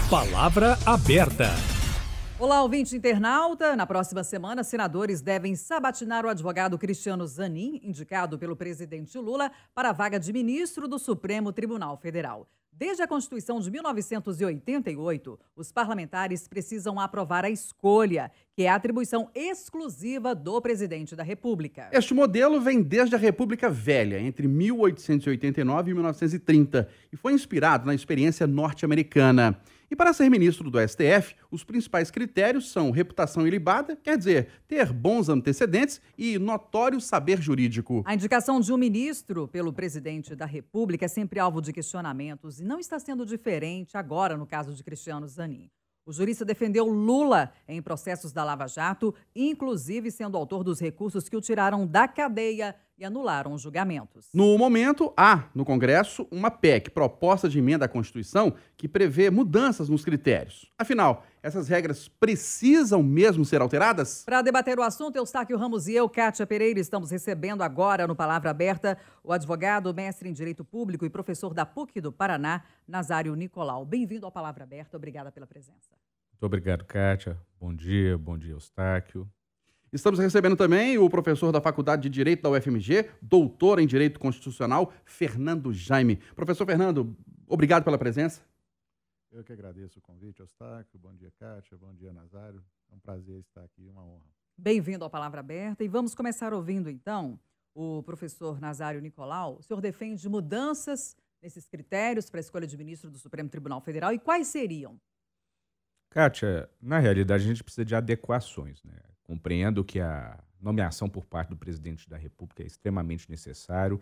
Palavra aberta. Olá, ouvinte internauta. Na próxima semana, senadores devem sabatinar o advogado Cristiano Zanin, indicado pelo presidente Lula para a vaga de ministro do Supremo Tribunal Federal. Desde a Constituição de 1988, os parlamentares precisam aprovar a escolha, que é a atribuição exclusiva do presidente da República. Este modelo vem desde a República Velha, entre 1889 e 1930, e foi inspirado na experiência norte-americana. E para ser ministro do STF, os principais critérios são reputação ilibada, quer dizer, ter bons antecedentes e notório saber jurídico. A indicação de um ministro pelo presidente da República é sempre alvo de questionamentos e não está sendo diferente agora no caso de Cristiano Zanin. O jurista defendeu Lula em processos da Lava Jato, inclusive sendo autor dos recursos que o tiraram da cadeia e anularam os julgamentos. No momento, há no Congresso uma PEC, proposta de emenda à Constituição, que prevê mudanças nos critérios. Afinal, essas regras precisam mesmo ser alteradas? Para debater o assunto, Eustáquio Ramos e eu, Kátia Pereira, estamos recebendo agora no Palavra Aberta o advogado, mestre em Direito Público e professor da PUC do Paraná, Nazário Nicolau. Bem-vindo ao Palavra Aberta, obrigada pela presença. Muito obrigado, Kátia. Bom dia, Eustáquio. Estamos recebendo também o professor da Faculdade de Direito da UFMG, doutor em Direito Constitucional, Fernando Jaime. Professor Fernando, obrigado pela presença. Eu que agradeço o convite, Eustáquio. Bom dia, Kátia. Bom dia, Nazário. É um prazer estar aqui, uma honra. Bem-vindo ao Palavra Aberta. E vamos começar ouvindo, então, o professor Nazário Nicolau. O senhor defende mudanças nesses critérios para a escolha de ministro do Supremo Tribunal Federal e quais seriam? Kátia, na realidade a gente precisa de adequações, né? Compreendo que a nomeação por parte do presidente da República é extremamente necessário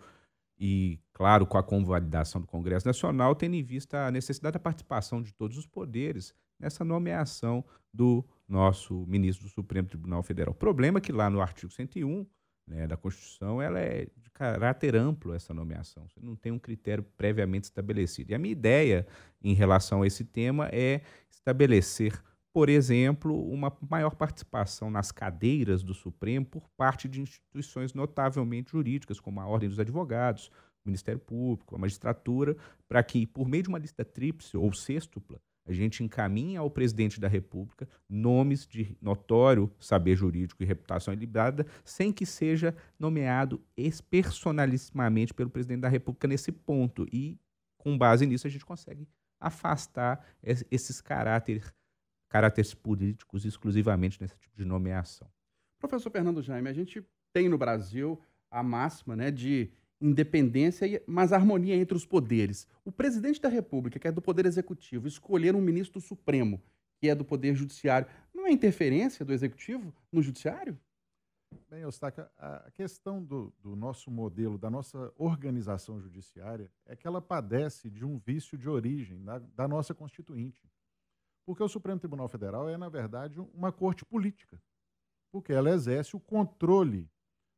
e, claro, com a convalidação do Congresso Nacional, tendo em vista a necessidade da participação de todos os poderes nessa nomeação do nosso ministro do Supremo Tribunal Federal. O problema é que lá no artigo 101, né, da Constituição, ela é de caráter amplo, essa nomeação. Você não tem um critério previamente estabelecido. E a minha ideia em relação a esse tema é estabelecer, por exemplo, uma maior participação nas cadeiras do Supremo por parte de instituições notavelmente jurídicas, como a Ordem dos Advogados, o Ministério Público, a magistratura, para que, por meio de uma lista tríplice ou sextupla, a gente encaminhe ao presidente da República nomes de notório saber jurídico e reputação ilibada, sem que seja nomeado personalissimamente pelo presidente da República nesse ponto. E, com base nisso, a gente consegue afastar esses caráteres políticos exclusivamente nesse tipo de nomeação. Professor Fernando Jaime, a gente tem no Brasil a máxima, né, de independência, mas harmonia entre os poderes. O presidente da República, que é do Poder Executivo, escolher um ministro do Supremo, que é do Poder Judiciário, não é interferência do Executivo no Judiciário? Bem, Eustáquio, a questão do nosso modelo, da nossa organização judiciária, é que ela padece de um vício de origem da nossa Constituinte. Porque o Supremo Tribunal Federal é, na verdade, uma corte política, porque ela exerce o controle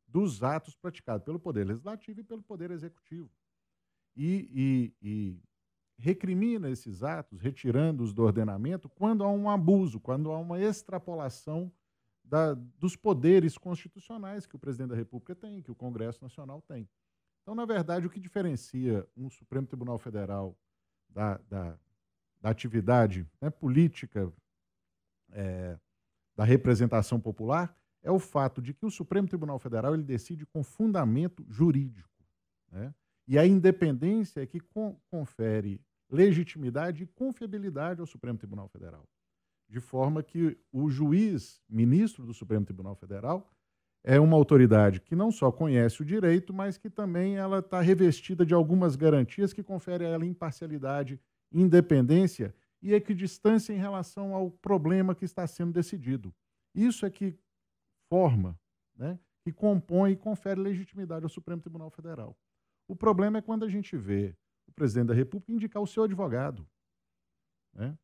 dos atos praticados pelo Poder Legislativo e pelo Poder Executivo. E recrimina esses atos, retirando-os do ordenamento, quando há um abuso, quando há uma extrapolação dos poderes constitucionais que o presidente da República tem, que o Congresso Nacional tem. Então, na verdade, o que diferencia um Supremo Tribunal Federal da atividade, né, política da representação popular é o fato de que o Supremo Tribunal Federal ele decide com fundamento jurídico, né? E a independência é que confere legitimidade e confiabilidade ao Supremo Tribunal Federal. De forma que o juiz, ministro do Supremo Tribunal Federal, é uma autoridade que não só conhece o direito, mas que também ela está revestida de algumas garantias que conferem a ela imparcialidade, independência e equidistância em relação ao problema que está sendo decidido. Isso é que forma, né, que compõe e confere legitimidade ao Supremo Tribunal Federal. O problema é quando a gente vê o presidente da República indicar o seu advogado, né?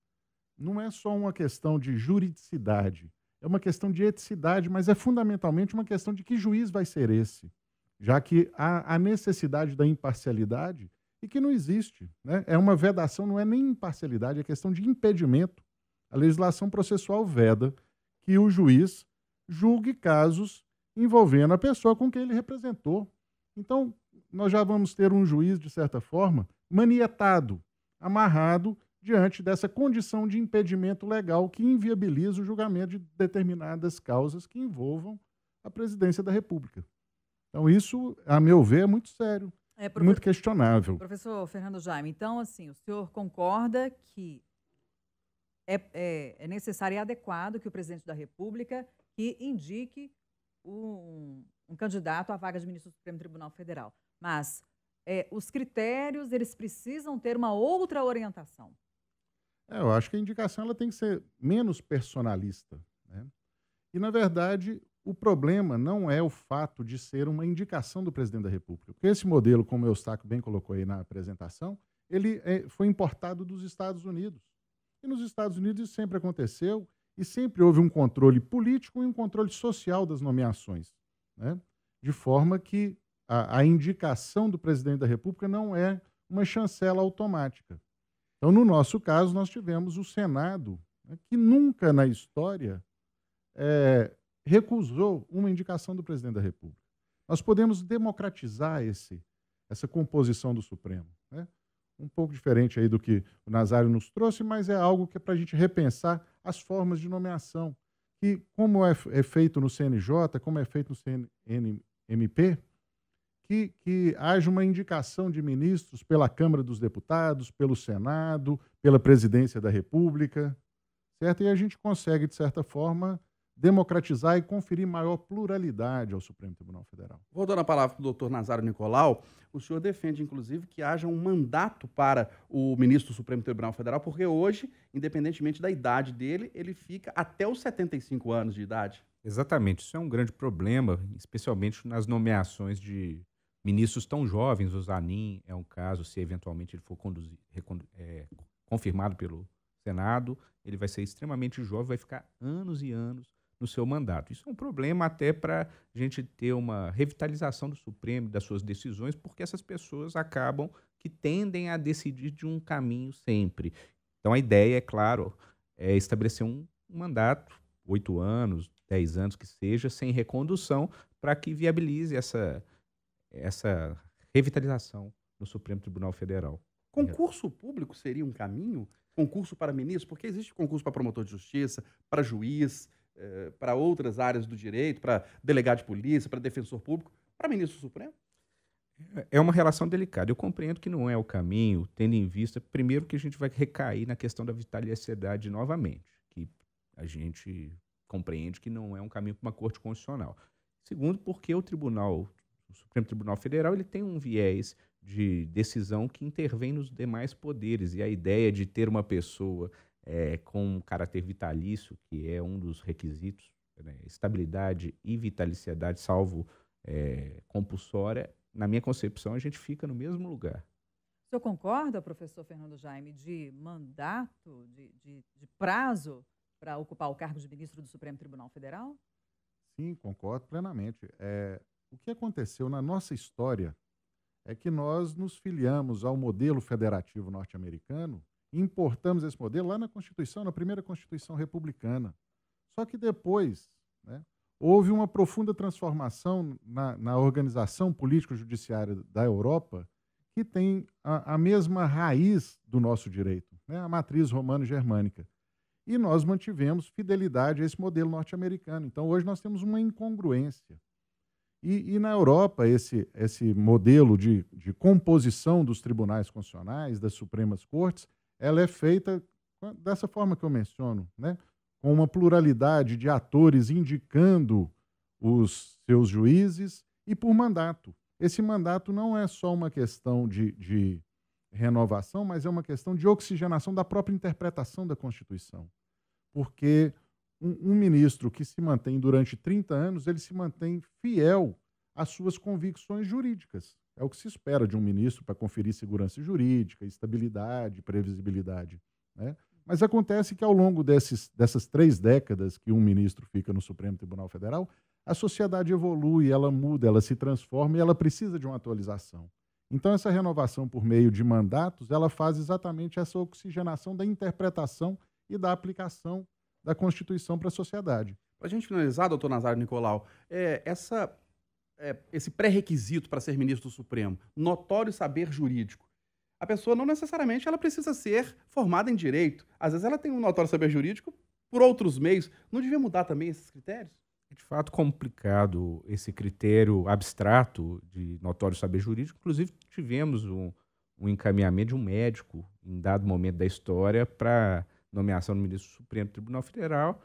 Não é só uma questão de juridicidade, é uma questão de eticidade, mas é fundamentalmente uma questão de que juiz vai ser esse, já que há a necessidade da imparcialidade e que não existe, né? É uma vedação, não é nem imparcialidade, é questão de impedimento. A legislação processual veda que o juiz julgue casos envolvendo a pessoa com quem ele representou. Então, nós já vamos ter um juiz, de certa forma, manietado, amarrado diante dessa condição de impedimento legal que inviabiliza o julgamento de determinadas causas que envolvam a presidência da República. Então, isso, a meu ver, é muito sério, muito questionável. Professor Fernando Jaime, então, assim, o senhor concorda que é necessário e adequado que o presidente da República que indique um candidato à vaga de ministro do Supremo Tribunal Federal. Mas os critérios, eles precisam ter uma outra orientação. Eu acho que a indicação ela tem que ser menos personalista, né? E, na verdade, o problema não é o fato de ser uma indicação do presidente da República. Porque esse modelo, como o Eustáquio bem colocou aí na apresentação, ele foi importado dos Estados Unidos. E nos Estados Unidos isso sempre aconteceu e sempre houve um controle político e um controle social das nomeações, né? De forma que a indicação do presidente da República não é uma chancela automática. Então, no nosso caso, nós tivemos o Senado, né, que nunca na história recusou uma indicação do presidente da República. Nós podemos democratizar essa composição do Supremo, né? Um pouco diferente aí do que o Nazário nos trouxe, mas é algo que é para a gente repensar as formas de nomeação, que como é feito no CNJ, como é feito no CNMP, que haja uma indicação de ministros pela Câmara dos Deputados, pelo Senado, pela Presidência da República, certo? E a gente consegue, de certa forma, democratizar e conferir maior pluralidade ao Supremo Tribunal Federal. Vou dar a palavra para o doutor Nazário Nicolau. O senhor defende, inclusive, que haja um mandato para o ministro do Supremo Tribunal Federal, porque hoje, independentemente da idade dele, ele fica até os 75 anos de idade. Exatamente, isso é um grande problema, especialmente nas nomeações de ministros tão jovens. O Zanin é um caso, se eventualmente ele for confirmado pelo Senado, ele vai ser extremamente jovem, vai ficar anos e anos no seu mandato. Isso é um problema até para a gente ter uma revitalização do Supremo, das suas decisões, porque essas pessoas acabam que tendem a decidir de um caminho sempre. Então a ideia, é claro, é estabelecer um mandato, 8 anos, 10 anos que seja, sem recondução, para que viabilize essa revitalização no Supremo Tribunal Federal. Concurso público seria um caminho? Concurso para ministro? Porque existe concurso para promotor de justiça, para juiz, para outras áreas do direito, para delegado de polícia, para defensor público, para ministro supremo? É uma relação delicada. Eu compreendo que não é o caminho, tendo em vista, primeiro, que a gente vai recair na questão da vitaliciedade novamente, que a gente compreende que não é um caminho para uma corte constitucional. Segundo, porque o Supremo Tribunal Federal, ele tem um viés de decisão que intervém nos demais poderes, e a ideia de ter uma pessoa com um caráter vitalício, que é um dos requisitos, né, estabilidade e vitaliciedade, salvo compulsória, na minha concepção, a gente fica no mesmo lugar. O senhor concorda, professor Fernando Jaime, de mandato, de prazo para ocupar o cargo de ministro do Supremo Tribunal Federal? Sim, concordo plenamente. O que aconteceu na nossa história é que nós nos filiamos ao modelo federativo norte-americano e importamos esse modelo lá na Constituição, na primeira Constituição republicana. Só que depois, né, houve uma profunda transformação na organização político-judiciária da Europa, que tem a mesma raiz do nosso direito, né, a matriz romano-germânica. E nós mantivemos fidelidade a esse modelo norte-americano. Então, hoje nós temos uma incongruência. E na Europa, esse modelo de composição dos tribunais constitucionais, das Supremas Cortes, ela é feita dessa forma que eu menciono, né? Com uma pluralidade de atores indicando os seus juízes e por mandato. Esse mandato não é só uma questão de renovação, mas é uma questão de oxigenação da própria interpretação da Constituição. Porque um ministro que se mantém durante 30 anos, ele se mantém fiel às suas convicções jurídicas. É o que se espera de um ministro para conferir segurança jurídica, estabilidade, previsibilidade, né? Mas acontece que ao longo dessas 3 décadas que um ministro fica no Supremo Tribunal Federal, a sociedade evolui, ela muda, ela se transforma e ela precisa de uma atualização. Então essa renovação por meio de mandatos, ela faz exatamente essa oxigenação da interpretação e da aplicação da Constituição para a sociedade. Para a gente finalizar, doutor Nazário Nicolau, esse pré-requisito para ser ministro do Supremo, notório saber jurídico, a pessoa não necessariamente ela precisa ser formada em direito. Às vezes ela tem um notório saber jurídico por outros meios. Não devia mudar também esses critérios? É de fato complicado esse critério abstrato de notório saber jurídico. Inclusive, tivemos um encaminhamento de um médico em dado momento da história para nomeação do ministro do Supremo Tribunal Federal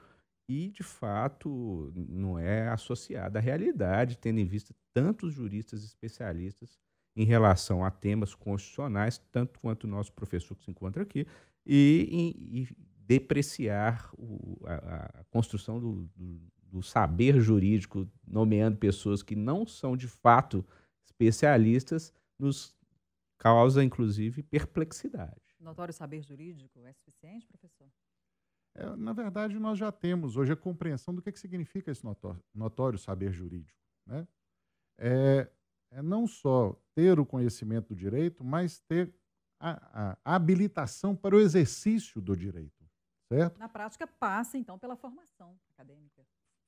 e, de fato, não é associada à realidade, tendo em vista tantos juristas especialistas em relação a temas constitucionais, tanto quanto o nosso professor que se encontra aqui, e depreciar a construção do saber jurídico, nomeando pessoas que não são de fato especialistas, nos causa, inclusive, perplexidade. Notório saber jurídico é suficiente, professor? Na verdade, nós já temos hoje a compreensão do que significa esse notório saber jurídico, né? É não só ter o conhecimento do direito, mas ter a habilitação para o exercício do direito, certo? Na prática, passa, então, pela formação acadêmica.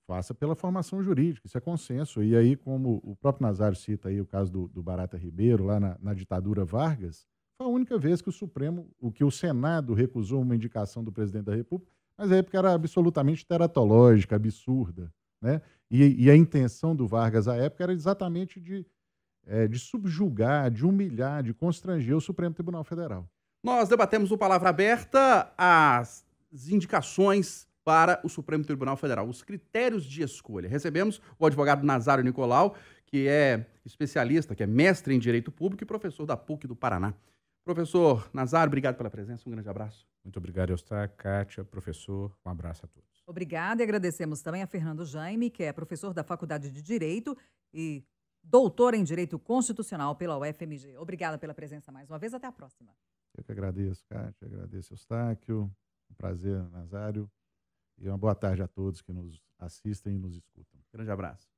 Passa pela formação jurídica, isso é consenso. E aí, como o próprio Nazário cita aí o caso do Barata Ribeiro, lá na ditadura Vargas, foi a única vez que o Senado recusou uma indicação do presidente da República, mas a época era absolutamente teratológica, absurda, né? E a intenção do Vargas à época era exatamente de subjugar, de humilhar, de constranger o Supremo Tribunal Federal. Nós debatemos no Palavra Aberta as indicações para o Supremo Tribunal Federal, os critérios de escolha. Recebemos o advogado Nazário Nicolau, que é especialista, que é mestre em Direito Público e professor da PUC do Paraná. Professor Nazário, obrigado pela presença, um grande abraço. Muito obrigado, Eustáquio, Kátia, professor, um abraço a todos. Obrigada e agradecemos também a Fernando Jaime, que é professor da Faculdade de Direito e doutor em Direito Constitucional pela UFMG. Obrigada pela presença mais uma vez, até a próxima. Eu que agradeço, Kátia, agradeço, Eustáquio, um prazer, Nazário, e uma boa tarde a todos que nos assistem e nos escutam. Grande abraço.